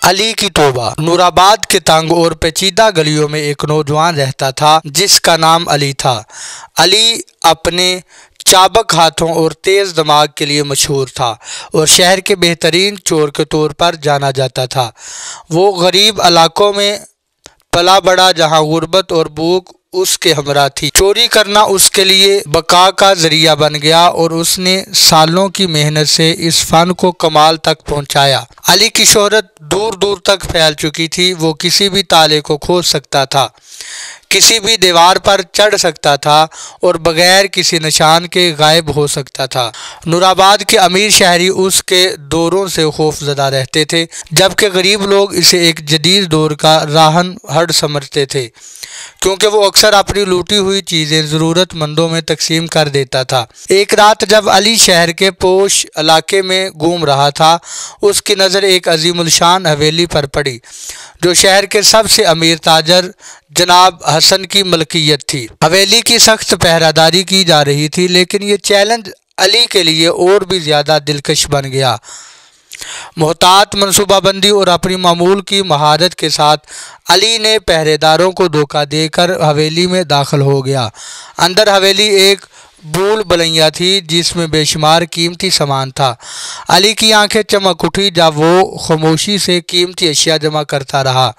علی کی توبہ۔ نورآباد کے تنگ اور پیچیدہ گلیوں میں ایک نوجوان رہتا تھا جس کا نام علی تھا۔ علی اپنے چابک ہاتھوں اور تیز دماغ کے لیے مشہور تھا اور شہر کے بہترین چور کے طور پر جانا جاتا تھا۔ وہ غریب علاقوں میں پلا بڑھا جہاں غربت اور بھوک اس کے ہمراہ تھی۔ چوری کرنا اس کے لیے بقا کا ذریعہ بن گیا اور اس نے سالوں کی محنت سے اس فن کو کمال تک پہنچایا۔ علی کی شہرت دور دور تک پھیل چکی تھی۔ وہ کسی بھی تالے کو کھول سکتا تھا، کسی بھی دیوار پر چڑھ سکتا تھا اور بغیر کسی نشان کے غائب ہو سکتا تھا۔ نورآباد کے امیر شہری اس کے دوروں سے خوف زدہ رہتے تھے، جبکہ غریب لوگ اسے ایک جدید دور کا راہن ہر سمجھتے تھے، کیونکہ وہ اکثر اپنی لوٹی ہوئی چیزیں ضرورت مندوں میں تقسیم کر دیتا تھا۔ ایک رات جب علی شہر کے پوش علاقے میں گھوم رہا تھا، اس کی نظر ایک عظیم الشان حویلی پر پڑی جو شہر کے سب سے امیر تاجر جناب حسن کی ملکیت تھی۔ حویلی کی سخت پہرہ داری کی جا رہی تھی، لیکن یہ چیلنج علی کے لیے اور بھی زیادہ دلکش بن گیا۔ محتاط منصوبہ بندی اور اپنی معمول کی مہارت کے ساتھ علی نے پہرے داروں کو دھوکہ دے کر حویلی میں داخل ہو گیا۔ اندر حویلی ایک بھول بھلیا تھی جس میں بے شمار قیمتی سامان تھا۔ علی کی آنکھیں چمک اٹھی جب وہ خاموشی سے قیمتی اشیاء جمع کرتا رہا۔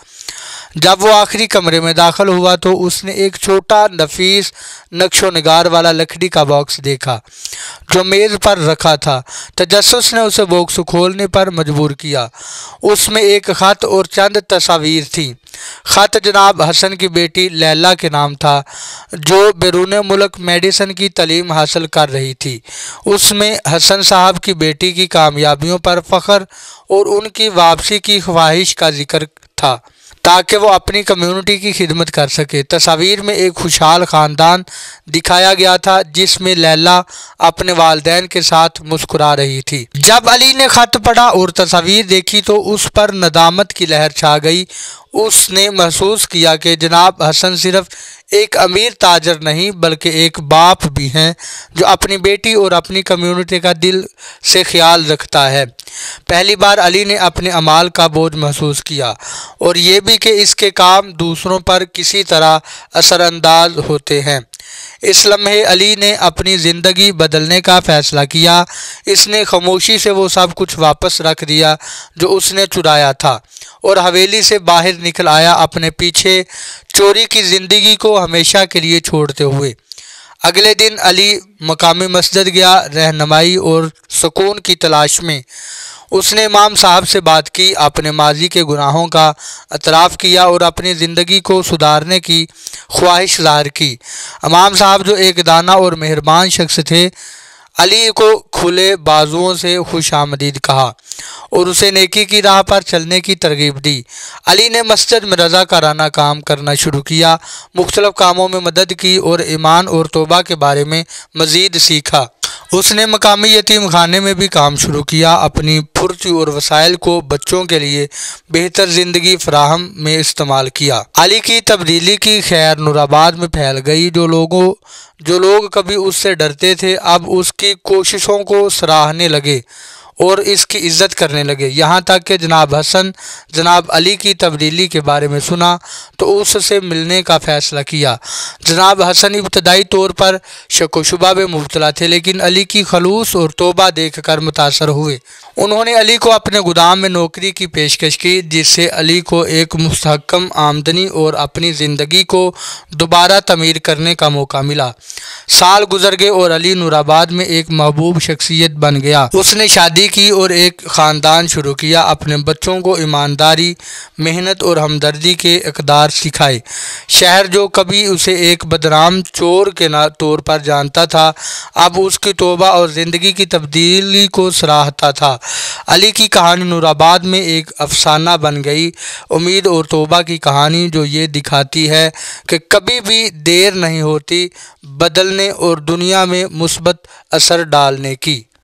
جب وہ آخری کمرے میں داخل ہوا تو اس نے ایک چھوٹا نفیس نقش و نگار والا لکڑی کا باکس دیکھا جو میز پر رکھا تھا۔ تجسس نے اسے باکس کھولنے پر مجبور کیا۔ اس میں ایک خط اور چند تصاویر تھیں۔ خط جناب حسن کی بیٹی لیلا کے نام تھا جو بیرون ملک میڈیسن کی تعلیم حاصل کر رہی تھی۔ اس میں حسن صاحب کی بیٹی کی کامیابیوں پر فخر اور ان کی واپسی کی خواہش کا ذکر تھا تاکہ وہ اپنی کمیونٹی کی خدمت کر سکے۔ تصاویر میں ایک خوشحال خاندان دکھایا گیا تھا جس میں لیلا اپنے والدین کے ساتھ مسکرا رہی تھی۔ جب علی نے خط پڑھا اور تصاویر دیکھی تو اس پر ندامت کی لہر چھا گئی۔ اس نے محسوس کیا کہ جناب حسن صرف ایک امیر تاجر نہیں بلکہ ایک باپ بھی ہیں جو اپنی بیٹی اور اپنی کمیونٹی کا دل سے خیال رکھتا ہے۔ پہلی بار علی نے اپنے اعمال کا بوجھ محسوس کیا اور یہ بھی کہ اس کے کام دوسروں پر کسی طرح اثر انداز ہوتے ہیں۔ اس لمحے علی نے اپنی زندگی بدلنے کا فیصلہ کیا۔ اس نے خاموشی سے وہ سب کچھ واپس رکھ دیا جو اس نے چرایا تھا اور حویلی سے باہر نکل آیا، اپنے پیچھے چوری کی زندگی کو ہمیشہ کے لیے چھوڑتے ہوئے۔ اگلے دن علی مقامی مسجد گیا، رہنمائی اور سکون کی تلاش میں۔ اس نے امام صاحب سے بات کی، اپنے ماضی کے گناہوں کا اعتراف کیا اور اپنی زندگی کو سدھارنے کی خواہش ظاہر کی۔ امام صاحب جو ایک دانا اور مہربان شخص تھے، علی کو کھلے بازوؤں سے خوش آمدید کہا اور اسے نیکی کی راہ پر چلنے کی ترغیب دی۔ علی نے مسجد میں رضاکارانہ کام کرنا شروع کیا، مختلف کاموں میں مدد کی اور ایمان اور توبہ کے بارے میں مزید سیکھا۔ اس نے مقامی یتیم خانے میں بھی کام شروع کیا، اپنی پھرتی اور وسائل کو بچوں کے لیے بہتر زندگی فراہم میں استعمال کیا۔ علی کی تبدیلی کی خیر نورآباد میں پھیل گئی۔ جو لوگ کبھی اس سے ڈرتے تھے اب اس کی کوششوں کو سراہنے لگے اور اس کی عزت کرنے لگے۔ یہاں تک کہ جناب حسن جناب علی کی تبدیلی کے بارے میں سنا تو اس سے ملنے کا فیصلہ کیا۔ جناب حسن ابتدائی طور پر شک و شبہ میں مبتلا تھے، لیکن علی کی خلوص اور توبہ دیکھ کر متاثر ہوئے۔ انہوں نے علی کو اپنے گودام میں نوکری کی پیشکش کی، جس سے علی کو ایک مستحکم آمدنی اور اپنی زندگی کو دوبارہ تعمیر کرنے کا موقع ملا۔ سال گزر گئے اور علی نورآباد میں ایک محبوب شخصیت بن گیا۔ اس نے شادی کی اور ایک خاندان شروع کیا، اپنے بچوں کو ایمانداری، محنت اور ہمدردی کے اقدار سکھائے۔ شہر جو کبھی اسے ایک بدنام چور کے طور پر جانتا تھا اب اس کی توبہ اور زندگی کی تبدیلی کو سراہتا تھا۔ علی کی کہانی نورآباد میں ایک افسانہ بن گئی، امید اور توبہ کی کہانی جو یہ دکھاتی ہے کہ کبھی بھی دیر نہیں ہوتی بدلنے اور دنیا میں مثبت اثر ڈالنے کی۔